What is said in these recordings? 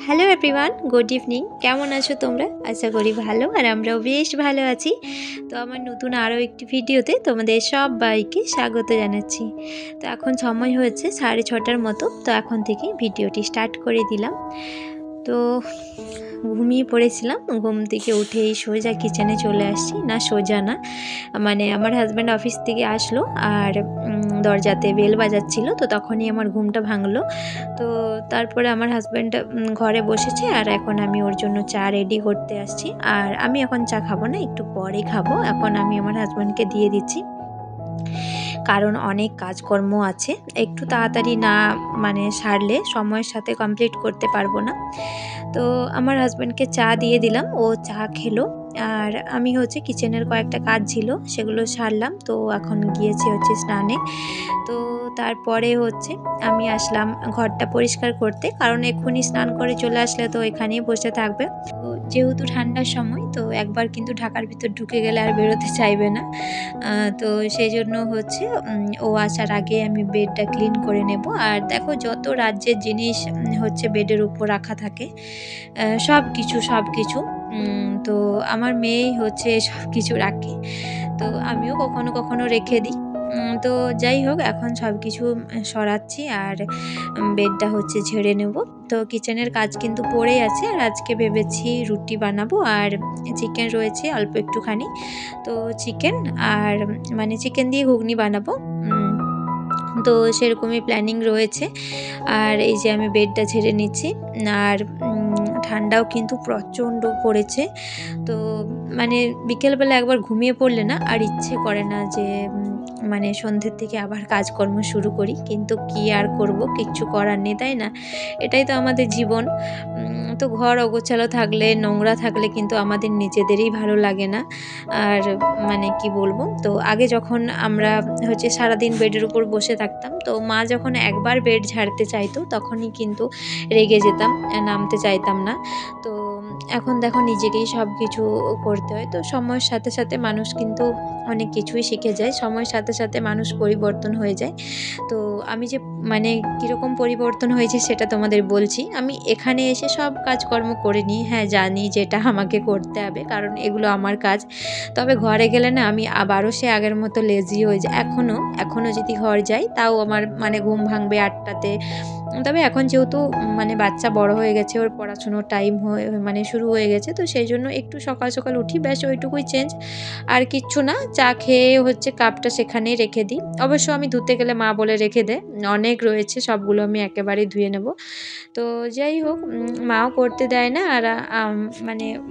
Hello everyone, good evening. কেমন আছো তোমরা? আশা করি ভালো, আর আমরাও বেশ ভালো আছি। তো আমার নতুন আরও একটি ভিডিওতে তোমাদের সবাইকে স্বাগত জানাচ্ছি। তো এখন সময় হয়েছে 6:30টার মতো। তো এখন থেকেই ভিডিওটি স্টার্ট করে দিলাম। তো ঘুমিয়ে পড়েছিলাম, ঘুম থেকে উঠেই সোজা কিচেনে চলে আসছি। না সোজা না, মানে আমার হাজব্যান্ড অফিস থেকে আসলো আর দরজাতে বেল বাজাচ্ছিল, তো তখনই আমার ঘুমটা ভাঙলো। তো তারপরে আমার হাজব্যান্ড ঘরে বসেছে আর এখন আমি ওর জন্য চা রেডি করতে আসছি। আর আমি এখন চা খাবো না, একটু পরে খাবো। এখন আমি আমার হাজব্যান্ডকে দিয়ে দিচ্ছি, কারণ অনেক কাজকর্ম আছে, একটু তাড়াতাড়ি না সারলে সময়ের সাথে কমপ্লিট করতে পারবো না। তো আমার হাজব্যান্ডকে চা দিয়ে দিলাম, ও চা খেলো। আর আমি কিচেনের কয়েকটা কাজ ছিল, সেগুলো সারলাম। তো এখন গিয়েছি স্নানে। তো তারপরে আমি আসলাম ঘরটা পরিষ্কার করতে, কারণ এক্ষুনি স্নান করে চলে আসলে তো এখানেই বসে থাকবে। তো যেহেতু ঠান্ডার সময়, তো একবার কিন্তু ঢাকার ভিতর ঢুকে গেলে আর বেরোতে চাইবে না। তো সেই জন্য ও আসার আগে আমি বেডটা ক্লিন করে নেব। আর দেখো, যত রাজ্যের জিনিস বেডের উপর রাখা থাকে, সব কিছু তো আমার মেয়েই সব কিছু রাখে। তো আমিও কখনো কখনো রেখে দিই। তো যাই হোক, এখন সব কিছু সরাচ্ছি আর বেডটা ঝেড়ে নেব। তো কিচেনের কাজ কিন্তু পড়েই আছে। আর আজকে ভেবেছি রুটি বানাবো, আর চিকেন রয়েছে অল্প একটুখানি। তো চিকেন আর চিকেন দিয়ে ঘুগনি বানাবো। তো সেরকমই প্ল্যানিং রয়েছে। আর এই যে আমি বেডটা ঝেড়ে নিচ্ছি। আর ঠান্ডাও কিন্তু প্রচণ্ড পড়েছে। তো বিকেলবেলা একবার ঘুমিয়ে পড়লে না আর ইচ্ছে করে না যে সন্ধ্যের থেকে আবার কাজকর্ম শুরু করি, কিন্তু কি আর করব, কিচ্ছু করার নেই, তাই না? এটাই তো আমাদের জীবন। তো ঘর অগোছালো থাকলে, নোংরা থাকলে কিন্তু আমাদের নিজেদেরই ভালো লাগে না। আর কি বলবো, তো আগে যখন আমরা সারাদিন বেডের উপর বসে থাকতাম, তো মা যখন একবার বেড ঝাড়তে চাইতো তখনই কিন্তু রেগে যেতাম, নামতে চাইতাম না। তো এখন দেখো, নিজেকেই সব কিছু করতে হয়। তো সময়ের সাথে সাথে মানুষ কিন্তু অনেক কিছুই শিখে যায়, সময়ের সাথে সাথে মানুষ পরিবর্তন হয়ে যায়। তো আমি যে কীরকম পরিবর্তন হয়েছে সেটা তোমাদের বলছি। আমি এখানে এসে সব কাজকর্ম করে নিই, হ্যাঁ জানি যেটা আমাকে করতে হবে, কারণ এগুলো আমার কাজ। তবে ঘরে গেলে না আমি আবারও সে আগের মতো লেজি হয়ে যায়। এখনও যদি ঘর যাই, তাও আমার ঘুম ভাঙবে 8টাতে। তবে এখন যেহেতু বাচ্চা বড় হয়ে গেছে, ওর পড়াশুনোর টাইম শুরু হয়ে গেছে, তো সেই জন্য একটু সকাল সকাল উঠি, ব্যাস ওইটুকুই চেঞ্জ, আর কিচ্ছু না। চা খেয়ে কাপটা সেখানেই রেখে দিই। অবশ্য আমি ধুতে গেলে মা বলে রেখে দেয়, অনেক রয়েছে, সবগুলো আমি একেবারেই ধুয়ে নেব। তো যাই হোক, মাও করতে দেয় না। আর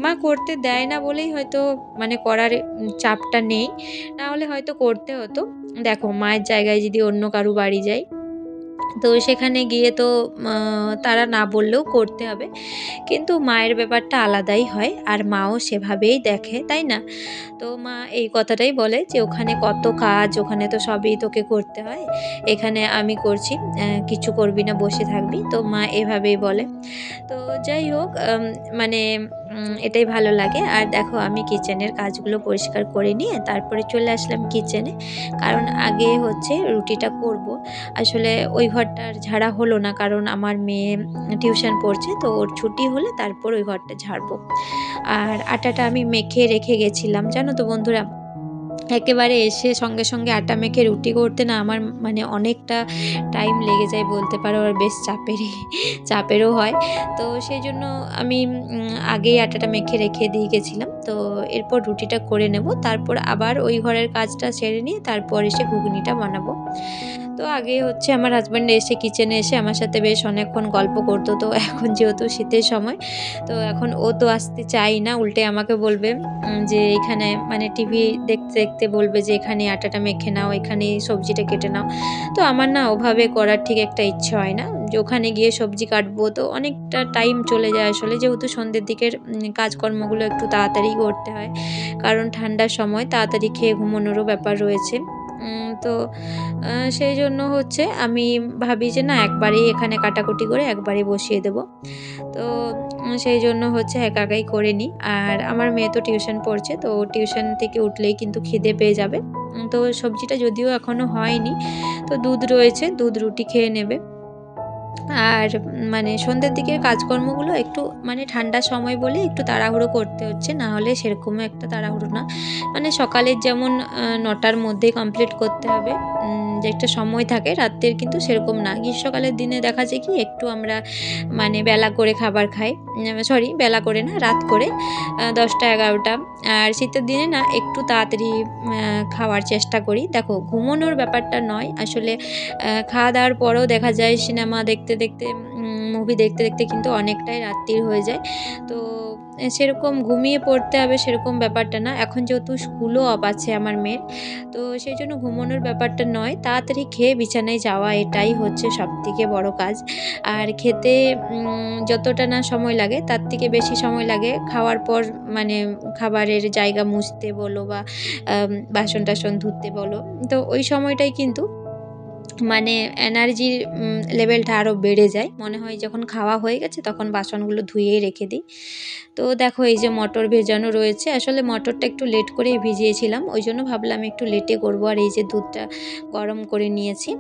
মা করতে দেয় না বলেই হয়তো করার চাপটা নেই, না হলে হয়তো করতে হতো। দেখো, মায়ের জায়গায় যদি অন্য কারো বাড়ি যাই, তো সেখানে গিয়ে তো তারা না বললেও করতে হবে, কিন্তু মায়ের ব্যাপারটা আলাদাই হয়, আর মাও সেভাবেই দেখে, তাই না? তো মা এই কথাটাই বলে যে ওখানে কত কাজ, ওখানে তো সবই তোকে করতে হয়, এখানে আমি করছি, কিছু করবি না, বসে থাকবি। তো মা এভাবেই বলে। তো যাই হোক, এটাই ভালো লাগে। আর দেখো, আমি কিচেনের কাজগুলো পরিষ্কার করে নিয়ে তারপরে চলে আসলাম কিচেনে, কারণ আগে রুটিটা করব। আসলে ওই ঘরটা আর ঝাড়া হলো না, কারণ আমার মেয়ে টিউশন পড়ছে, তো ওর ছুটি হলে তারপর ওই ঘরটা ঝাড়বো। আর আটাটা আমি মেখে রেখে গেছিলাম, জানো তো বন্ধুরা, একেবারে এসে সঙ্গে সঙ্গে আটা মেখে রুটি করতে না আমার অনেকটা টাইম লেগে যায় বলতে পারো, আর বেশ চাপেরও হয়। তো সেই জন্য আমি আগেই আটাটা মেখে রেখে দিয়ে গেছিলাম। তো এরপর রুটিটা করে নেব, তারপর আবার ওই ঘরের কাজটা সেরে নিয়ে তারপর এসে ঘুগনিটা বানাবো। তো আগে আমার হাজব্যান্ড এসে কিচেনে এসে আমার সাথে বেশ অনেকক্ষণ গল্প করতো। তো এখন যেহেতু শীতের সময়, তো এখন ও তো আসতে চাই না, উল্টে আমাকে বলবে যে এখানে টিভি দেখতে দেখতে বলবে যে এখানে আটাটা মেখে নাও, এখানে সবজিটা কেটে নাও। তো আমার না ওভাবে করার ঠিক একটা ইচ্ছে হয় না, যে ওখানে গিয়ে সবজি কাটবো, তো অনেকটা টাইম চলে যায় আসলে, যেহেতু সন্ধ্যের দিকের কাজকর্মগুলো একটু তাড়াতাড়ি করতে হয়, কারণ ঠান্ডার সময় তাড়াতাড়ি খেয়ে ঘুমানোরও ব্যাপার রয়েছে। তো সেই জন্য আমি ভাবি যে না, একবারেই এখানে কাটাকুটি করে একবারেই বসিয়ে দেব। তো সেই জন্য একা একাই করে নিই। আর আমার মেয়ে তো টিউশন পড়ছে, তো টিউশন থেকে উঠলেই কিন্তু খিদে পেয়ে যাবে। তো সবজিটা যদিও এখনও হয়নি, তো দুধ রয়েছে, দুধ রুটি খেয়ে নেবে। আর মানে সন্ধ্যের দিকে কাজকর্মগুলো একটু মানে ঠান্ডার সময় বলে একটু তাড়াহুড়ো করতে হচ্ছে, না হলে সেরকম একটা তাড়াহুড়ো না, মানে সকালের যেমন 9টার মধ্যে কমপ্লিট করতে হবে যে একটা সময় থাকে, রাত্রের কিন্তু সেরকম না। গ্রীষ্মকালের দিনে দেখা যায় কি একটু আমরা মানে বেলা করে খাবার খাই, সরি বেলা করে না, রাত করে 10টা 11টা। আর শীতের দিনে না একটু তাড়াতাড়ি খাওয়ার চেষ্টা করি। দেখো ঘুমানোর ব্যাপারটা নয় আসলে, খাওয়া দাওয়ার পরেও দেখা যায় সিনেমা দেখতে দেখতে, মুভি দেখতে দেখতে কিন্তু অনেকটাই রাত্রির হয়ে যায়। তো সেরকম ঘুমিয়ে পড়তে হবে সেরকম ব্যাপারটা না। এখন যেহেতু স্কুলও অফ আছে আমার মেয়ের, তো সেই জন্য ঘুমানোর ব্যাপারটা নয়, তাড়াতাড়ি খেয়ে বিছানায় যাওয়া, এটাই হচ্ছে সবথেকে বড় কাজ। আর খেতে যতটা না সময় লাগে তার থেকে বেশি সময় লাগে খাওয়ার পর, মানে খাবারের জায়গা মুছতে বলো বা বাসন টাসন ধুতে বলো, তো ওই সময়টাই কিন্তু মানে এনার্জির লেভেলটা আরও বেড়ে যায়। মনে হয় যখন খাওয়া হয়ে গেছে তখন বাসনগুলো ধুয়েই রেখে দিই। তো দেখো এই যে মটর ভেজানো রয়েছে, আসলে মটরটা একটু লেট করেই ভিজিয়েছিলাম, ওই জন্য ভাবলাম একটু লেটে করবো। আর এই যে দুধটা গরম করে নিয়েছি,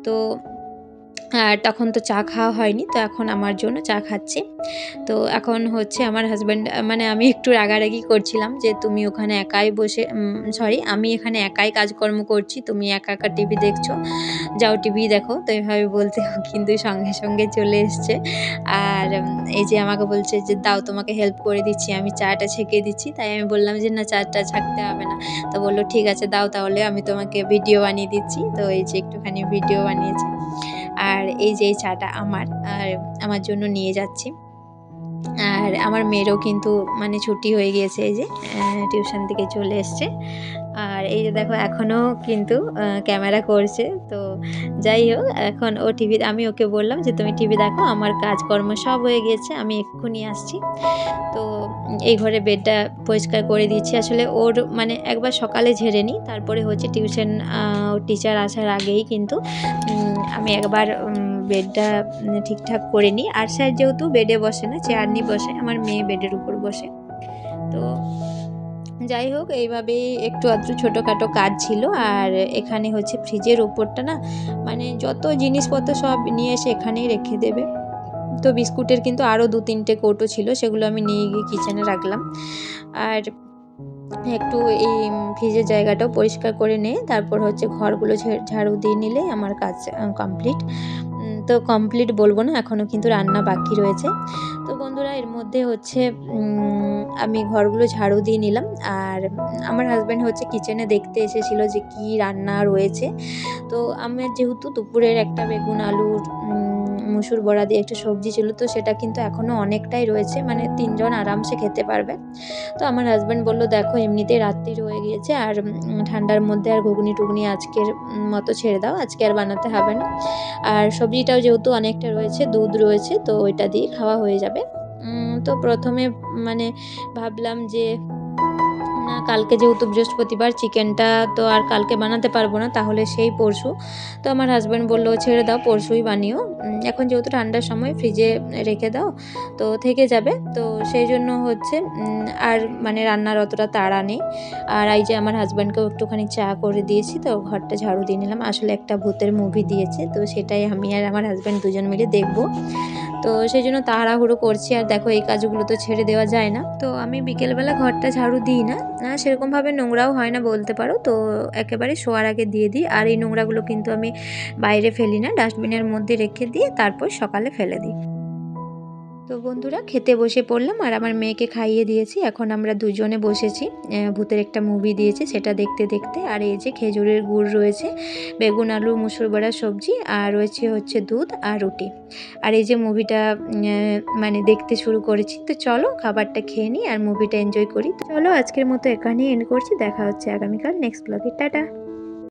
তো আর তখন তো চা খাওয়া হয়নি, তো এখন আমার জন্য চা খাচ্ছি। তো এখন হচ্ছে আমার হাজব্যান্ড, মানে আমি একটু রাগারাগি করছিলাম যে তুমি ওখানে একাই বসে, সরি আমি এখানে একাই কাজকর্ম করছি, তুমি একা একা টিভি দেখছো, যাও টিভি দেখো। তো এইভাবে বলতে কিন্তু সঙ্গে সঙ্গে চলে এসছে। আর এই যে আমাকে বলছে যে দাও তোমাকে হেল্প করে দিচ্ছি, আমি চাটা ছেঁকে দিচ্ছি। তাই আমি বললাম যে না চাটা ছাঁকতে হবে না। তো বললো ঠিক আছে দাও তাহলে, আমি তোমাকে ভিডিও বানিয়ে দিচ্ছি। তো এই যে একটুখানি ভিডিও বানিয়েছি। আর এই যে এই চাটা আমার জন্য নিয়ে যাচ্ছি। আর আমার মেয়েরও কিন্তু মানে ছুটি হয়ে গিয়েছে, এই যে টিউশন থেকে চলে এসছে। আর এই যে দেখো এখনও কিন্তু ক্যামেরা করছে। তো যাই হোক, এখন ও টিভি, আমি ওকে বললাম যে তুমি টিভি দেখো, আমার কাজকর্ম সব হয়ে গিয়েছে, আমি এক্ষুনি আসছি। তো এই ঘরে বেডটা পরিষ্কার করে দিচ্ছি। আসলে ওর মানে একবার সকালে ঝেড়ে নিই, তারপরে হচ্ছে টিউশন টিচার আসার আগেই কিন্তু আমি একবার বেডটা ঠিকঠাক করে নিই। আর স্যার যেহেতু বেডে বসে না, চেয়ার নিয়ে বসে, আমার মেয়ে বেডের উপর বসে। তো যাই হোক, এইভাবেই একটু আধটু ছোটোখাটো কাজ ছিল। আর এখানে হচ্ছে ফ্রিজের ওপরটা না, মানে যত জিনিসপত্র সব নিয়ে এসে এখানেই রেখে দেবে। তো বিস্কুটের কিন্তু আরও 2-3টে কৌটো ছিল, সেগুলো আমি নিয়ে গিয়ে কিচেনে রাখলাম। আর একটু এই ফ্রিজের জায়গাটাও পরিষ্কার করে নিয়ে তারপর হচ্ছে ঘরগুলো ঝাড়ু দিয়ে নিলে আমার কাজ কমপ্লিট। তো কমপ্লিট বলবো না, এখনও কিন্তু রান্না বাকি রয়েছে। তো বন্ধুরা এর মধ্যে হচ্ছে আমি ঘরগুলো ঝাড়ু দিয়ে নিলাম। আর আমার হাজব্যান্ড হচ্ছে কিচেনে দেখতে এসেছিলো যে কি রান্না রয়েছে। তো আমার যেহেতু দুপুরের একটা বেগুন আলুর মুসুর বড়া দিয়ে একটা সবজি ছিল, তো সেটা কিন্তু এখনও অনেকটাই রয়েছে, মানে 3 জন আরামসে খেতে পারবে। তো আমার হাজব্যান্ড বললো দেখো এমনিতেই রাত্রি রয়ে গিয়েছে, আর ঠান্ডার মধ্যে আর ঘুগনি টুগনি আজকের মতো ছেড়ে দাও, আজকে আর বানাতে হবে না। আর সবজিটাও যেহেতু অনেকটা রয়েছে, দুধ রয়েছে, তো ওইটা দিয়ে খাওয়া হয়ে যাবে। তো প্রথমে মানে ভাবলাম যে না, কালকে যেহেতু বৃহস্পতিবার, চিকেনটা তো আর কালকে বানাতে পারবো না, তাহলে সেই পরশু। তো আমার হাজব্যান্ড বললো ছেড়ে দাও, পরশুই বানিও, এখন যেহেতু ঠান্ডার সময় ফ্রিজে রেখে দাও, তো থেকে যাবে। তো সেই জন্য হচ্ছে আর মানে রান্নার অতটা তাড়া নেই। আর এই যে আমার হাজব্যান্ডকেও একটুখানি চা করে দিয়েছি, তো ঘরটা ঝাড়ু দিয়ে নিলাম। আসলে একটা ভূতের মুভি দিয়েছে, তো সেটাই আমি আর আমার হাজব্যান্ড দুজন মিলে দেখবো। তো সেই জন্য তাড়াহুড়ো করছি। আর দেখো এই কাজগুলো তো ছেড়ে দেওয়া যায় না। তো আমি বিকেলবেলা ঘরটা ঝাড়ু দিই না, সেরকমভাবে নোংরাও হয় না বলতে পারো, তো একেবারে শোয়ার আগে দিয়ে দিই। আর এই নোংরাগুলো কিন্তু আমি বাইরে ফেলি না, ডাস্টবিনের মধ্যে রেখে দিয়ে তারপর সকালে ফেলে দিই। তো বন্ধুরা খেতে বসে পড়লাম, আর আমার মেয়েকে খাইয়ে দিয়েছি। এখন আমরা দুজনে বসেছি, ভূতের একটা মুভি দিয়েছে সেটা দেখতে দেখতে। আর এই যে খেজুরের গুড় রয়েছে, বেগুন আলু মুসুর বড়া সবজি, আর রয়েছে হচ্ছে দুধ আর রুটি। আর এই যে মুভিটা মানে দেখতে শুরু করেছি। তো চলো খাবারটা খেয়ে নিই আর মুভিটা এনজয় করি। চলো আজকের মতো এখানেই এন্ড করছি, দেখা হচ্ছে আগামীকাল নেক্সট ব্লগে। টাটা।